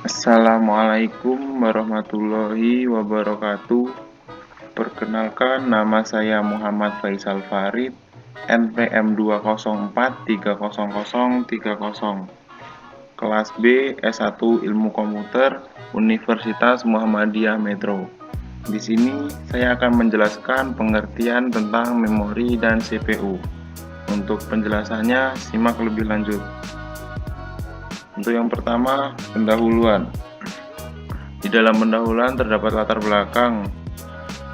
Assalamualaikum warahmatullahi wabarakatuh. Perkenalkan, nama saya Muhammad Faisal Farid, NPM 204300030, kelas B S1 Ilmu Komputer, Universitas Muhammadiyah Metro. Di sini saya akan menjelaskan pengertian tentang memori dan CPU. Untuk penjelasannya, simak lebih lanjut. Untuk yang pertama, pendahuluan. Di dalam pendahuluan terdapat latar belakang.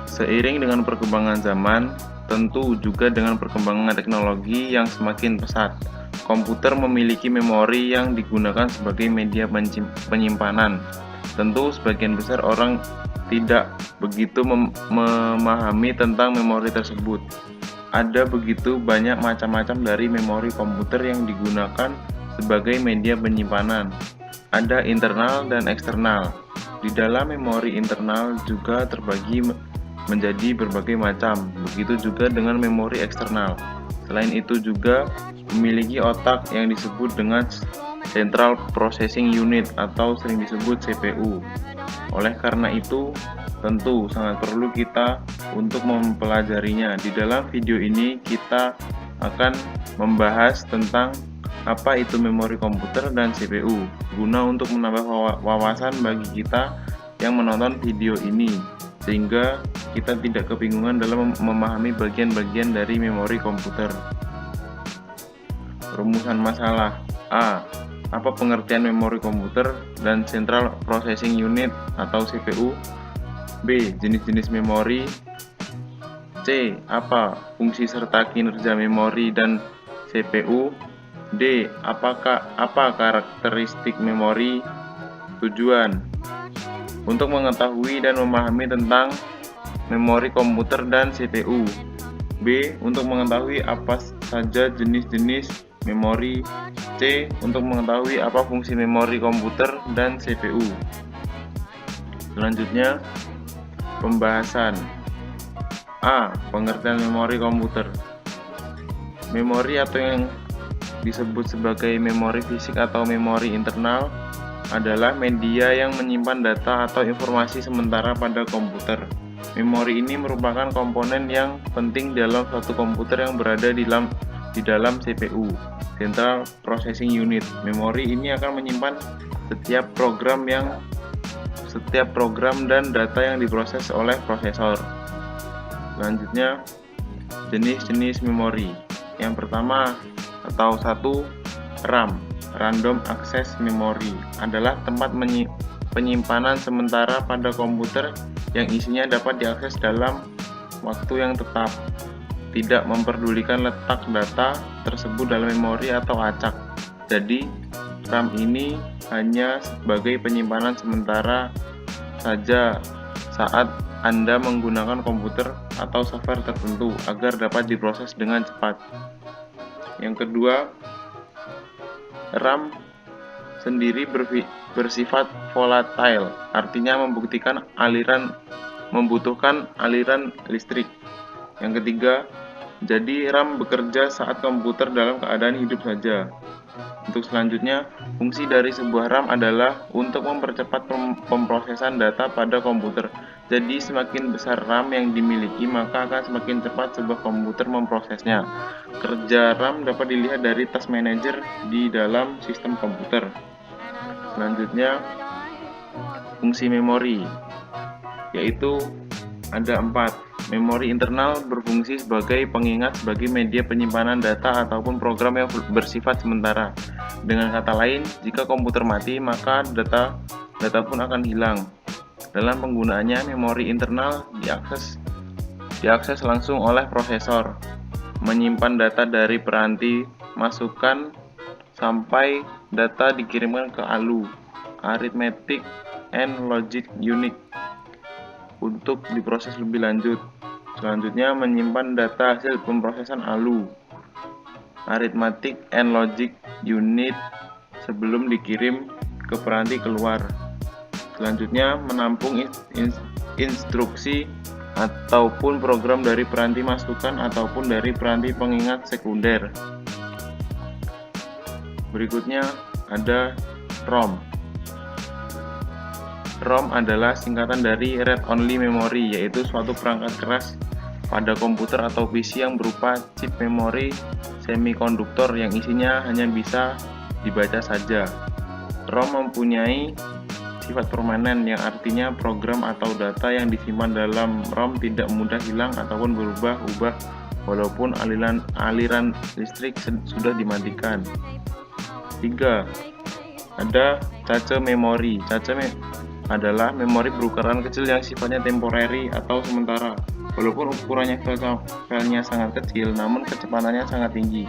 Seiring dengan perkembangan zaman, tentu juga dengan perkembangan teknologi yang semakin pesat, komputer memiliki memori yang digunakan sebagai media penyimpanan. Tentu sebagian besar orang tidak begitu memahami tentang memori tersebut. Ada begitu banyak macam-macam dari memori komputer yang digunakan sebagai media penyimpanan. Ada internal dan eksternal. Di dalam memori internal juga terbagi menjadi berbagai macam, begitu juga dengan memori eksternal. Selain itu juga memiliki otak yang disebut dengan Central Processing Unit atau sering disebut CPU. Oleh karena itu, tentu sangat perlu kita untuk mempelajarinya. Di dalam video ini kita akan membahas tentang apa itu memori komputer dan CPU, guna untuk menambah wawasan bagi kita yang menonton video ini, sehingga kita tidak kebingungan dalam memahami bagian-bagian dari memori komputer. Rumusan masalah. A. Apa pengertian memori komputer dan Central Processing Unit atau CPU? B. Jenis-jenis memori. C. Apa fungsi serta kinerja memori dan CPU? D. Apa karakteristik memori? Tujuan untuk mengetahui dan memahami tentang memori komputer dan CPU. B. Untuk mengetahui apa saja jenis-jenis memori. C. Untuk mengetahui apa fungsi memori komputer dan CPU. Selanjutnya, pembahasan. A. Pengertian memori komputer. Memori atau yang disebut sebagai memori fisik atau memori internal adalah media yang menyimpan data atau informasi sementara pada komputer. Memori ini merupakan komponen yang penting dalam suatu komputer yang berada di dalam CPU, Central Processing Unit. Memori ini akan menyimpan setiap program dan data yang diproses oleh prosesor. Selanjutnya, jenis-jenis memori. Yang pertama atau 1. RAM, Random Access Memory, adalah tempat penyimpanan sementara pada komputer yang isinya dapat diakses dalam waktu yang tetap, tidak memperdulikan letak data tersebut dalam memori atau acak. Jadi, RAM ini hanya sebagai penyimpanan sementara saja saat Anda menggunakan komputer atau software tertentu agar dapat diproses dengan cepat. Yang kedua, RAM sendiri bersifat volatile, artinya membutuhkan aliran listrik. Yang ketiga, jadi RAM bekerja saat komputer dalam keadaan hidup saja. Untuk selanjutnya, fungsi dari sebuah RAM adalah untuk mempercepat pemrosesan data pada komputer. Jadi semakin besar RAM yang dimiliki, maka akan semakin cepat sebuah komputer memprosesnya. Kerja RAM dapat dilihat dari task manager di dalam sistem komputer. Selanjutnya, fungsi memori, yaitu ada 4. Memori internal berfungsi sebagai pengingat sebagai media penyimpanan data ataupun program yang bersifat sementara. Dengan kata lain, jika komputer mati, maka data pun akan hilang. Dalam penggunaannya, memori internal diakses langsung oleh prosesor, menyimpan data dari peranti masukan sampai data dikirimkan ke ALU, Arithmetic and Logic Unit, untuk diproses lebih lanjut. Selanjutnya, menyimpan data hasil pemrosesan ALU, Arithmetic and Logic Unit, sebelum dikirim ke peranti keluar. Selanjutnya, menampung instruksi ataupun program dari peranti masukan ataupun dari peranti pengingat sekunder. Berikutnya ada ROM. ROM adalah singkatan dari Read Only Memory, yaitu suatu perangkat keras pada komputer atau PC yang berupa chip memori semikonduktor yang isinya hanya bisa dibaca saja. ROM mempunyai sifat permanen, yang artinya program atau data yang disimpan dalam ROM tidak mudah hilang ataupun berubah-ubah walaupun aliran listrik sudah dimatikan. 3. Ada cache memori. Cache adalah memori berukuran kecil yang sifatnya temporary atau sementara. Walaupun ukurannya filenya sangat kecil, namun kecepatannya sangat tinggi.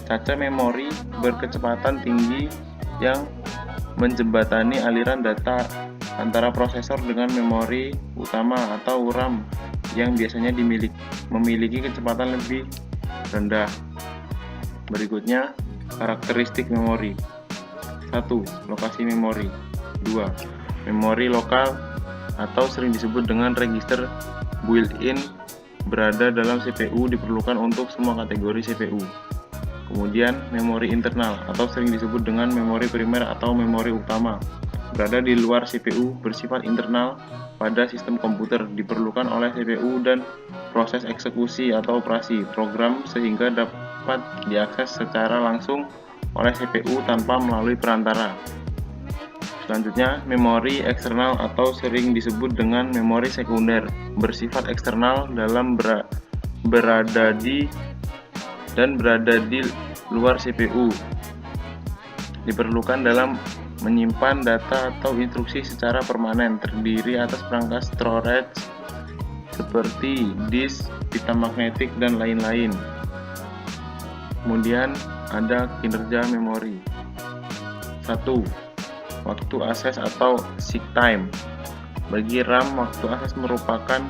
Cache memori berkecepatan tinggi yang menjembatani aliran data antara prosesor dengan memori utama atau RAM yang biasanya memiliki kecepatan lebih rendah. Berikutnya, karakteristik memori. 1. Lokasi memori. 2. Memori lokal atau sering disebut dengan register built-in berada dalam CPU, diperlukan untuk semua kategori CPU. Kemudian, memori internal atau sering disebut dengan memori primer atau memori utama berada di luar CPU, bersifat internal pada sistem komputer, diperlukan oleh CPU dan proses eksekusi atau operasi program sehingga dapat diakses secara langsung oleh CPU tanpa melalui perantara. Selanjutnya, memori eksternal atau sering disebut dengan memori sekunder, bersifat eksternal dalam berada di luar CPU. Diperlukan dalam menyimpan data atau instruksi secara permanen, terdiri atas perangkat storage seperti disk, pita magnetik, dan lain-lain. Kemudian ada kinerja memori. 1. Waktu akses atau seek time. Bagi RAM, waktu akses merupakan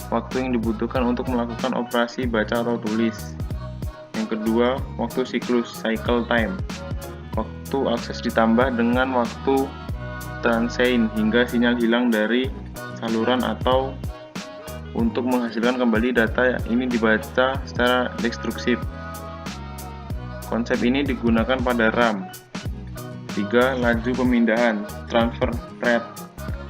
waktu yang dibutuhkan untuk melakukan operasi baca atau tulis. Yang kedua, waktu siklus cycle time. Waktu akses ditambah dengan waktu transient hingga sinyal hilang dari saluran atau untuk menghasilkan kembali data ini dibaca secara destruksif. Konsep ini digunakan pada RAM. 3. Laju pemindahan, transfer rate.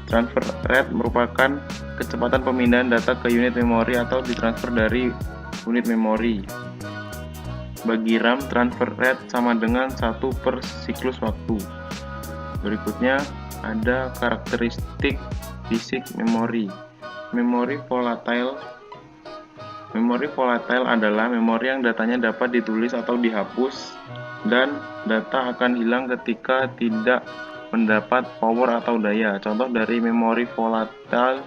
Transfer rate merupakan kecepatan pemindahan data ke unit memori atau ditransfer dari unit memori. Bagi RAM, transfer rate sama dengan 1 per siklus waktu. Berikutnya ada karakteristik fisik memori. Memori volatile. Memori volatile adalah memori yang datanya dapat ditulis atau dihapus, dan data akan hilang ketika tidak mendapat power atau daya. Contoh dari memori volatile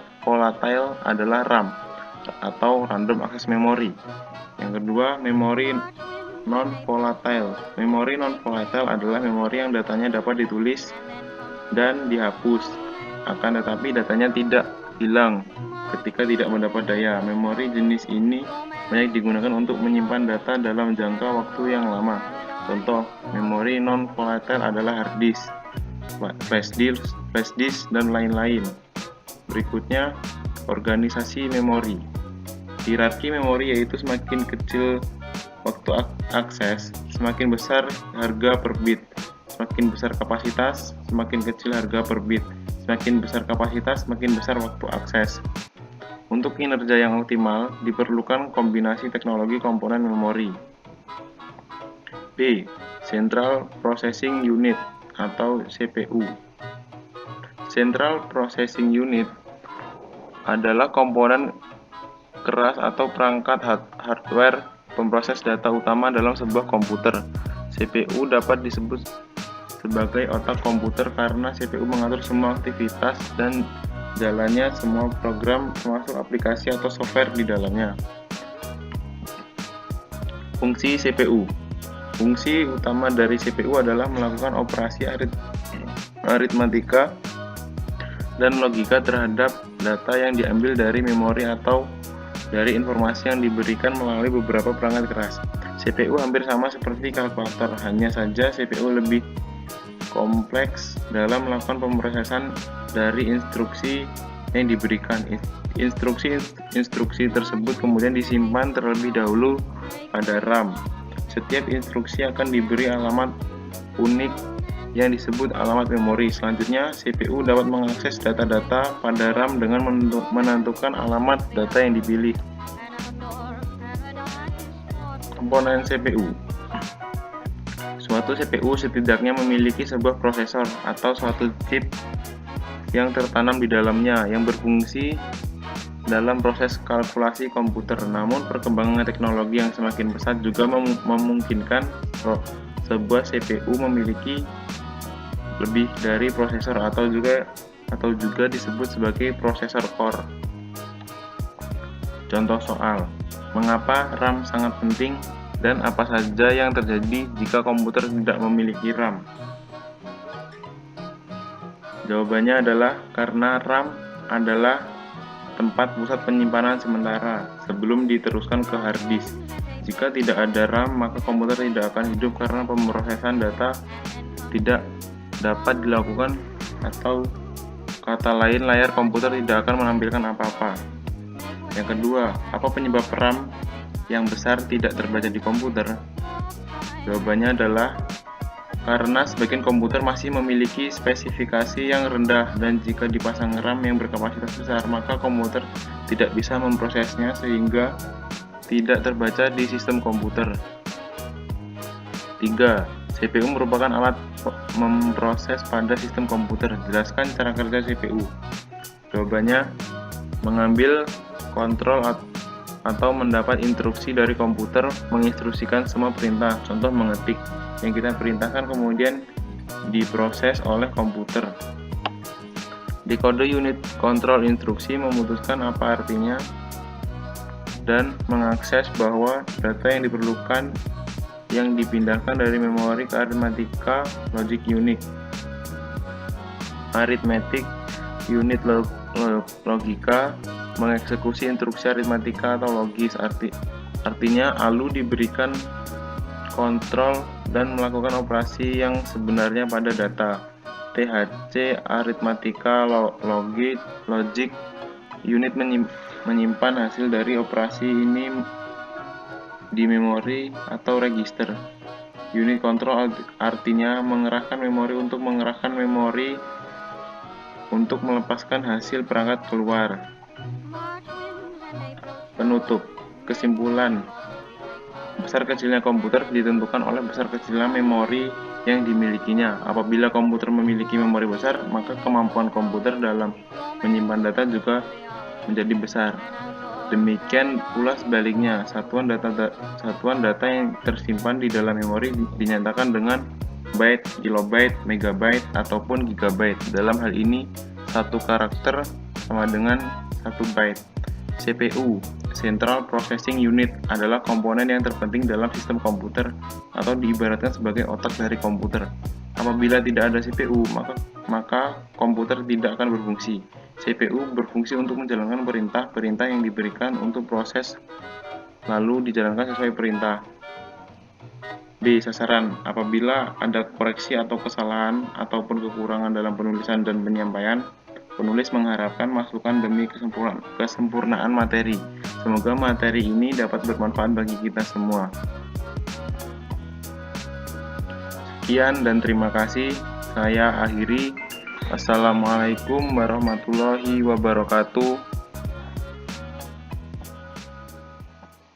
adalah RAM atau random access memory. Yang kedua, memori non-volatile. Memori non-volatile adalah memori yang datanya dapat ditulis dan dihapus, akan tetapi datanya tidak hilang ketika tidak mendapat daya. Memori jenis ini banyak digunakan untuk menyimpan data dalam jangka waktu yang lama. Contoh memori non-volatile adalah hard disk, flash disk, dan lain-lain. Berikutnya, organisasi memori. Hierarki memori yaitu semakin kecil waktu akses, semakin besar harga per bit. Semakin besar kapasitas, semakin kecil harga per bit. Semakin besar kapasitas, semakin besar waktu akses. Untuk kinerja yang optimal, diperlukan kombinasi teknologi komponen memori. B. Central Processing Unit atau CPU. Central Processing Unit adalah komponen keras atau perangkat hardware pemproses data utama dalam sebuah komputer. CPU dapat disebut sebagai otak komputer karena CPU mengatur semua aktivitas dan jalannya semua program termasuk aplikasi atau software di dalamnya. Fungsi CPU. Fungsi utama dari CPU adalah melakukan operasi aritmatika dan logika terhadap data yang diambil dari memori atau dari informasi yang diberikan melalui beberapa perangkat keras. CPU hampir sama seperti kalkulator, hanya saja CPU lebih kompleks dalam melakukan pemrosesan dari instruksi yang diberikan. Instruksi tersebut kemudian disimpan terlebih dahulu pada RAM. Setiap instruksi akan diberi alamat unik yang disebut alamat memori. Selanjutnya, CPU dapat mengakses data-data pada RAM dengan menentukan alamat data yang dipilih. Komponen CPU. Suatu CPU setidaknya memiliki sebuah prosesor atau suatu chip yang tertanam di dalamnya yang berfungsi dalam proses kalkulasi komputer. Namun, perkembangan teknologi yang semakin pesat juga memungkinkan sebuah CPU memiliki lebih dari prosesor atau juga disebut sebagai prosesor core. Contoh soal, mengapa RAM sangat penting dan apa saja yang terjadi jika komputer tidak memiliki RAM? Jawabannya adalah karena RAM adalah tempat pusat penyimpanan sementara sebelum diteruskan ke hard disk. Jika tidak ada RAM, maka komputer tidak akan hidup karena pemrosesan data tidak dapat dilakukan, atau kata lain layar komputer tidak akan menampilkan apa-apa. Yang kedua, apa penyebab RAM yang besar tidak terbaca di komputer? Jawabannya adalah karena sebagian komputer masih memiliki spesifikasi yang rendah, dan jika dipasang RAM yang berkapasitas besar, maka komputer tidak bisa memprosesnya sehingga tidak terbaca di sistem komputer. 3. CPU merupakan alat memproses pada sistem komputer. Jelaskan cara kerja CPU. Jawabannya, mengambil kontrol atau mendapat instruksi dari komputer, menginstruksikan semua perintah, contoh mengetik, yang kita perintahkan kemudian diproses oleh komputer. Dekode unit kontrol instruksi memutuskan apa artinya dan mengakses bahwa data yang diperlukan yang dipindahkan dari memori ke aritmatika logic unit. Arithmetic unit logika mengeksekusi instruksi aritmatika atau logis, artinya ALU diberikan kontrol dan melakukan operasi yang sebenarnya pada data. THC aritmatika logic unit menyimpan hasil dari operasi ini di memori atau register. Unit kontrol artinya mengerahkan memori untuk melepaskan hasil perangkat keluar. Penutup. Kesimpulan, besar kecilnya komputer ditentukan oleh besar kecilnya memori yang dimilikinya. Apabila komputer memiliki memori besar, maka kemampuan komputer dalam menyimpan data juga menjadi besar. Demikian pula sebaliknya, satuan data yang tersimpan di dalam memori dinyatakan dengan byte, kilobyte, megabyte, ataupun gigabyte. Dalam hal ini, satu karakter sama dengan 1 byte. CPU, Central Processing Unit, adalah komponen yang terpenting dalam sistem komputer atau diibaratkan sebagai otak dari komputer. Apabila tidak ada CPU, maka komputer tidak akan berfungsi. CPU berfungsi untuk menjalankan perintah-perintah yang diberikan untuk proses, lalu dijalankan sesuai perintah. B. Sasaran. Apabila ada koreksi atau kesalahan ataupun kekurangan dalam penulisan dan penyampaian, penulis mengharapkan masukan demi kesempurnaan materi. Semoga materi ini dapat bermanfaat bagi kita semua. Sekian dan terima kasih. Saya akhiri. Assalamualaikum warahmatullahi wabarakatuh.